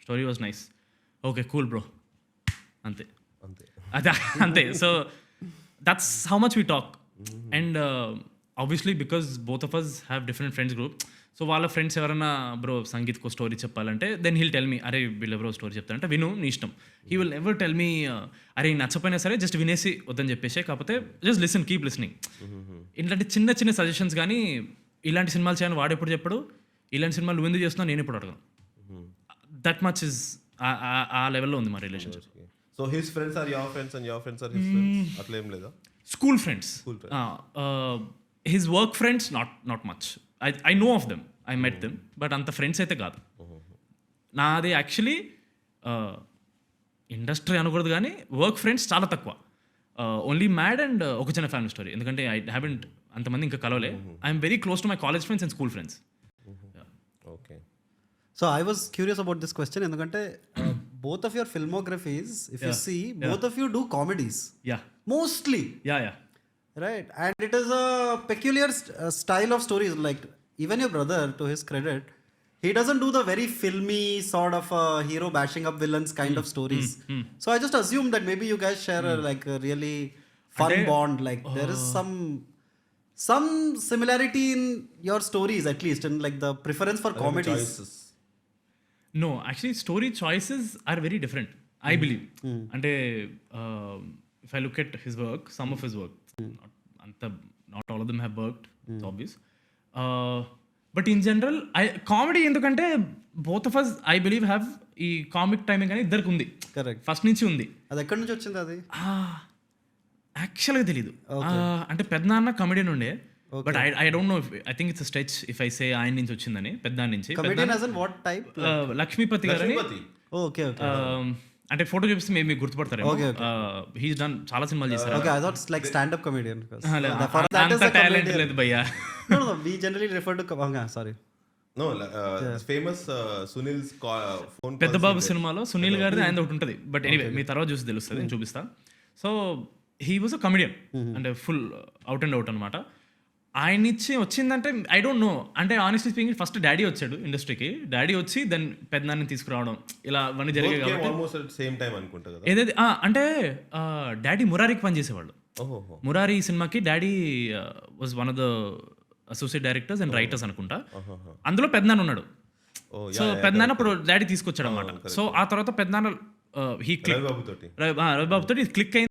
Story was nice, okay cool bro, అంతే అంతే. అదే అంతే. So that's how much we talk. And obviously because both of us have different friends group, so వాళ్ళ friends ఎవరైనా bro సంగీత్కో story చెప్పాలంటే then he'll tell me, అరే వీళ్ళెవరో స్టోరీ చెప్తారంటే విను నీ ఇష్టం. He will ever tell me అరే నచ్చపోయినా సరే జస్ట్ వినేసి వద్దని చెప్పేసి, కాకపోతే జస్ట్ లిసన్, కీప్ లిసనింగ్. ఇలాంటి చిన్న చిన్న సజెషన్స్ కానీ, ఇలాంటి సినిమాలు చేయని వాడు ఎప్పుడు చెప్పడు, ఇలాంటి సినిమాలు నువ్వు ఎందుకు చేస్తున్నావు నేను ఎప్పుడు అడగను. దట్ మచ్ ఇస్ ఆ లెవెల్లో ఉంది మా relationship. So his friends are your friends and your friends are his friends, అట్లా ఏం లేదా? School friends, his work friends not much. I know of them, I met them, but అంత friends అయితే కాదు. నాది యాక్చువల్లీ ఇండస్ట్రీ అనకూడదు కానీ work friends చాలా తక్కువ. ఓన్లీ మ్యాడ్ అండ్ ఒక చిన్న ఫ్యామిలీ స్టోరీ, ఎందుకంటే ఐ హ్యావెంట్ అంతమంది ఇంకా కలవలే. I'm very close to my college friends and school friends. Okay. So I was curious about this question ఎందుకంటే both of your filmographies, if you see, both of you do comedies. Yeah. Mostly. Yeah. Right. And it is a peculiar style of stories. Like even your brother, to his credit, he doesn't do the very filmy sort of hero bashing up villains kind of stories. So I just assumed that maybe you guys share a really fun bond. Like there is some similarity in your stories, at least, in like the preference for comedies. Choices. No, actually story choices are very different, I believe. అంటే if I look at his work, some of his work, not all of them have worked, it's obvious. But in general, comedy ఎందుకంటే both of us, I believe, have ఈ comic timing అని ఇద్దరికి ఉంది. Correct. First నుంచి ఉంది. అది ఎక్కడి నుంచి వచ్చింది అది? యాక్చువల్గా తెలీదు. అంటే పెద్దనాన్న కమెడియన్ ఉండే, but I don't know, I think it's stretch if I say ఆయన నుంచి వచ్చిందని, పెద్దనాన్న నుంచి. Comedian as in what type? Lakshmipati గారని, Okay. అంటే ఫోటో చూపిస్తే మేము మీకు గుర్తుపడతారు. హీస్ డన్ చాలా సినిమాలు చేశారు. Okay, I thought it's like stand-up comedian. అంత టాలెంట్ లేదు భయ్యా. No, we generally refer to... sorry. No, famous Sunil's phone call. పెద్ద బాబు సినిమాలో సునీల్ గారిది ఆయన ఒకటి ఉంటుంది, బట్ ఎనీవే మీ తర్వాత చూసి తెలుస్తుంది, నేను చూపిస్తా. So he was a comedian, అంటే ఫుల్ అవుట్ అండ్ అవుట్ అనమాట. ఆయన నుంచి వచ్చిందంటే ఐ డోంట్ నో, అంటే ఆనెస్ట్లీ స్పీకింగ్ ఫస్ట్ డాడీ వచ్చాడు ఇండస్ట్రీకి, డాడీ వచ్చి దెన్ పెద్దనాన్ని తీసుకురావడం, ఇలా అవన్నీ జరిగాయి కాబట్టి ఆల్మోస్ట్ అట్ సేమ్ టైం అనుకుంటా కదా. ఏదైతే అంటే డాడీ మురారికి పనిచేసేవాళ్ళు. మురారి సినిమాకి daddy was one of the associate directors and writers అనుకుంటా. అందులో పెద్దనాన్న ఉన్నాడు. సో పెద్దనాన్న ఇప్పుడు డాడీ తీసుకొచ్చాడు అనమాట. సో ఆ తర్వాత పెద్దనాన్న రవిబాబుతో క్లిక్ అయింది.